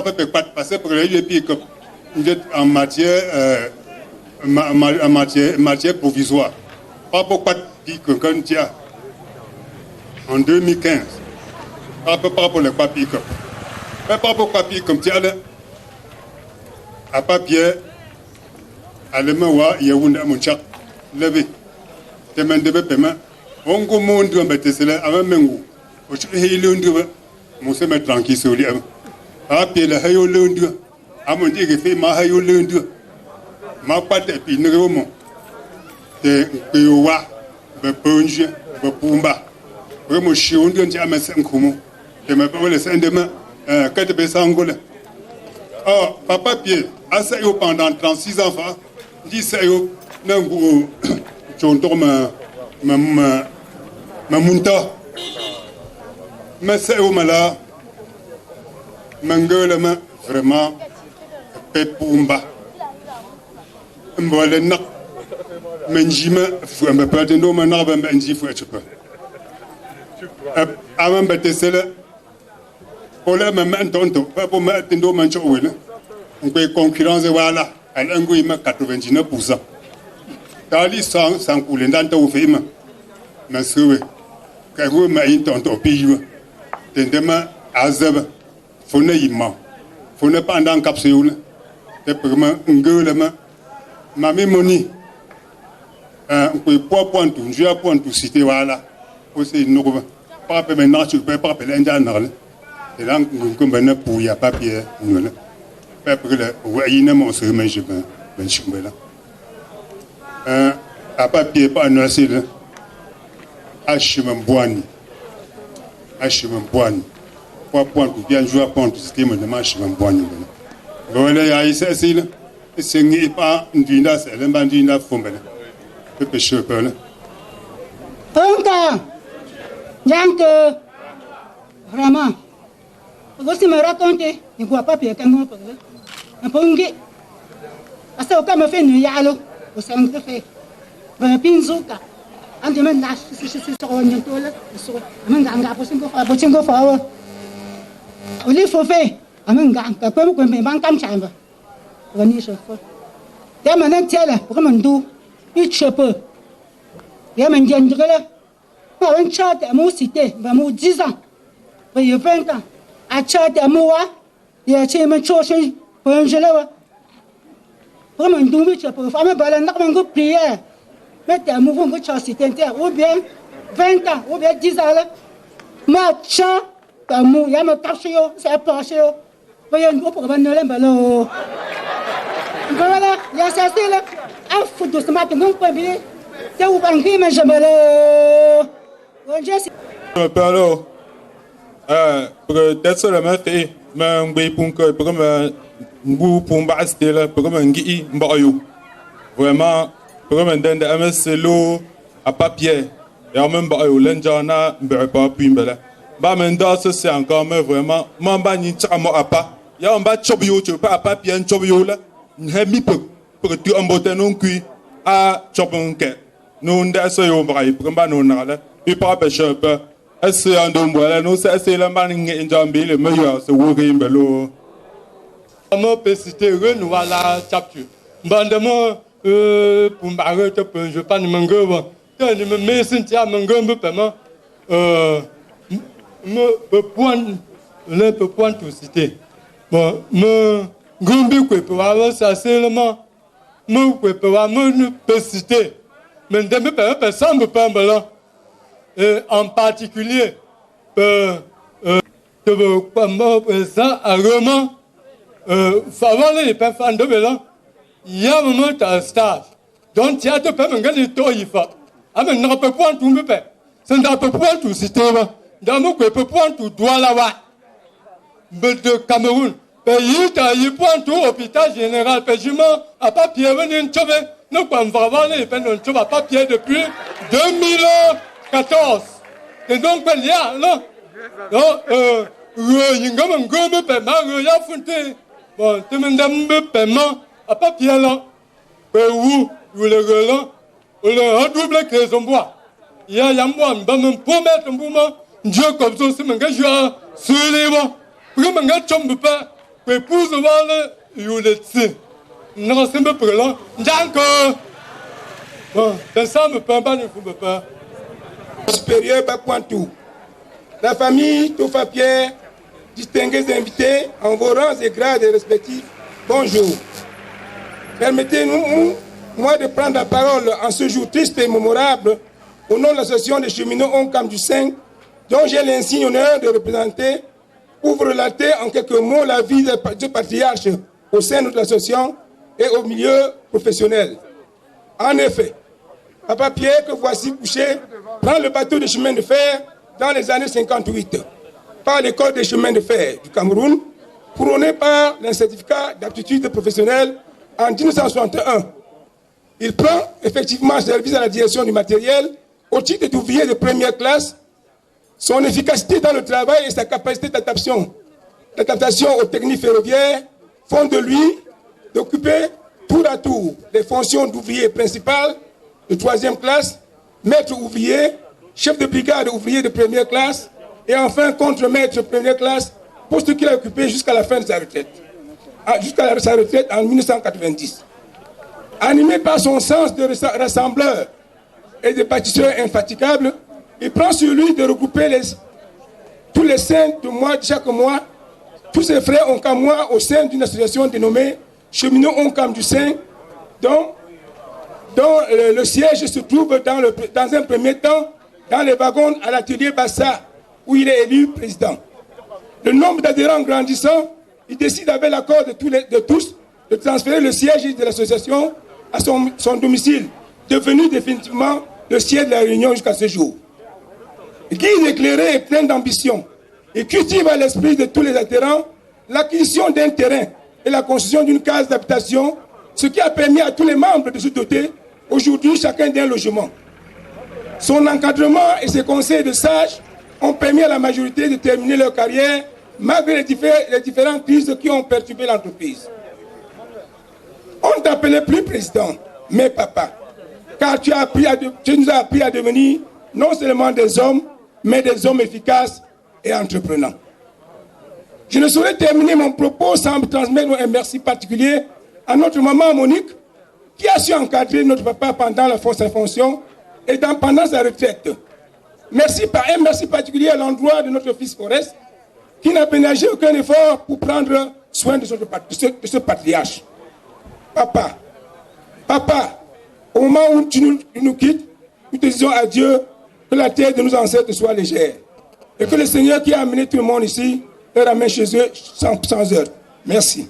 Parce que en matière provisoire, pas pour pas quelqu'un tient en 2015, pas pour les papiers pas pour papier comme tient à papier, à la main, il y a un mon chat levé, te main de paiement, on go monde de mettre cela à un mengo, au chien de mon se mettre tranquille sur lui. Papier le hayo lundi, à mon dieu qui fait ma hayo lundi, ma patte et puis ne remont. Te Peowa, be Punge, be Pumba. Vraiment chion de Diamant Sankumo. Te me parle le Saint-Demain, 4 Bessangole. Oh, papa Pierre, à ça pendant 36 enfants, 10 sayo, non, j'entends ma munta. Mais c'est au malade. Mangalama vraiment pepumba mbole nak menjima fu amba patendo manaba menji fu etpa avant betesela pola man tonto pas pour ma tendo mancho wela on peut concurrence wala al angui ma 99% tali sans couler dans au fema na suwe ka go ma tonto piwa tendema azaba faut ne yimma faut ne pas en capsule te vraiment ngulema mami moni ko point tout je point tout cité voilà aussi nous pas maintenant tu peux pas appeler un genre et là on ben pour ya papier nous là pas pour le voyez mon se mais je ben chumela à papier pas non c'est là achimambwani point tout bien jouer point tout système de marche mbwani voilà ya isa sila c'est n'est pas ndina c'est le bandina fombele le pêcheur là Tonka Janke vraiment vous me racontez il voit pas bien quand un pongi asa kama fait nu yalo au sein de fait ben pinzuka ande men na si so nyotola so amanga posingo fa Oli fofe, amanga, ka kwa kwa mbang kam chamba. Wani shofo. Ya manan tiala, pour mandu, il chope. Ya man gendrela. Ma wan chat amu cité, va mu 10 ans. Va y 20 ans. A chat amuwa, ya che man choche, pour un gelawa. Pour mandu mi chope, fa ma bala nak mangu prière. Mette amu vont go chat cité ou bien 20 ans, ou bien 10 ans là. Ma chat Kamu ya me caché yo, c'est passé yo. Voyons nous pour venir là balo. Voilà, ya ça c'est là. Un foot de ce matin non pas bien. C'est où banquier mais je me le. Palo. Peut-être seulement fait, mais un peu pour que pour me ngou pour m'assister là, pour me ngi mbayo. Vraiment, pour me donner un MSLO à papier. Et en même mbayo l'enjana m'ba puis m'bala. Bah maintenant ça c'est encore mais vraiment mamba ni chamo apa ya on ba chobio tu pas apa bien chobio là n'hemi peu pour tu emboter non kui a chobonke nous nda so yo brai pour ba non na là et pas pêcher peu est-ce en don voilà nous c'est la man ngi njambi le meilleur c'est wori mbelo mo pesité ren voilà chaptu bandemo pour m'arrêter je pas ni mango quand ni me mesin tia mango peu paiement me point tout citer. Bon, me gombi que pour avoir ça seulement me que pour avoir me peut citer. Mais de me pas personne me pas là. Et en particulier de comme ça à Roman faveur les pas fan de là. Il y a un moment à stage. Donc il y a de pas me gagner toi il faut. Ah mais n'a pas point tout me pas. Ça n'a pas point tout citer. Dans mon pays, point tout doit là-bas. Mais de Cameroun, pays, il point tout, hôpital général, paiement, à papier, venir une chauve. Nous, quand on va voir les peines, on trouve à papier depuis 2014. Et donc, il y a, non, il y a un gomme paiement, il y a fonté. Bon, tu me donnes paiement à papier là. Où, le relan, le redouble que les bois. Il y a un mois, on va me promettre un mouvement. Dieu comme ça, c'est mon gars, je suis sur les mots. Pour que mon gars tombe pas, épouse wale yuletsi. Non, c'est me prélon. Janko. Bon, ça me peint pas, ne faut pas. Supérieur Bakwantou. La famille Tofa Pierre, distingués invités en vos rangs et grades respectifs, bonjour. Permettez-nous, moi, de prendre la parole en ce jour triste et mémorable au nom de l'association des cheminots Oncam du 5, dont j'ai l'insigne honneur de représenter, pour vous relater en quelques mots la vie du patriarche au sein de notre association et au milieu professionnel. En effet, Papa Pierre, que voici couché, prend le bateau de chemin de fer dans les années 58 par l'école des chemins de fer du Cameroun, couronné par un certificat d'aptitude professionnelle en 1961. Il prend effectivement service à la direction du matériel au titre d'ouvrier de première classe. Son efficacité dans le travail et sa capacité d'adaptation aux techniques ferroviaires font de lui d'occuper tour à tour les fonctions d'ouvrier principal de 3e classe, maître ouvrier, chef de brigade ouvrier de première classe et enfin contre-maître de première classe, poste qu'il a occupé jusqu'à la fin de sa retraite. Jusqu'à sa retraite en 1990. Animé par son sens de rassembleur et de bâtisseur infatigable, il prend sur lui de regrouper tous les 5 de mois, chaque mois, tous ses frères oncamois au sein d'une association dénommée Cheminots Oncam du 5, dont le siège se trouve dans un premier temps dans les wagons à l'atelier Bassa, où il est élu président. Le nombre d'adhérents grandissant, il décide avec l'accord de tous de transférer le siège de l'association à son domicile, devenu définitivement le siège de la Réunion jusqu'à ce jour. Guide éclairé et plein d'ambition, il cultive à l'esprit de tous les adhérents l'acquisition d'un terrain et la construction d'une case d'habitation, ce qui a permis à tous les membres de se doter aujourd'hui chacun d'un logement. Son encadrement et ses conseils de sages ont permis à la majorité de terminer leur carrière malgré les différentes crises qui ont perturbé l'entreprise. On ne t'appelait plus président, mais papa, car tu nous as appris à devenir non seulement des hommes, mais des hommes efficaces et entreprenants. Je ne saurais terminer mon propos sans transmettre un merci particulier à notre maman Monique, qui a su encadrer notre papa pendant sa fonction et pendant sa retraite. Merci particulier à l'endroit de notre fils Forest, qui n'a ménagé aucun effort pour prendre soin de ce patriarche. Papa, au moment où tu nous quittes, nous te disons adieu, que la terre de nos ancêtres soit légère. Et que le Seigneur qui a amené tout le monde ici, les ramène chez eux sans heure. Merci.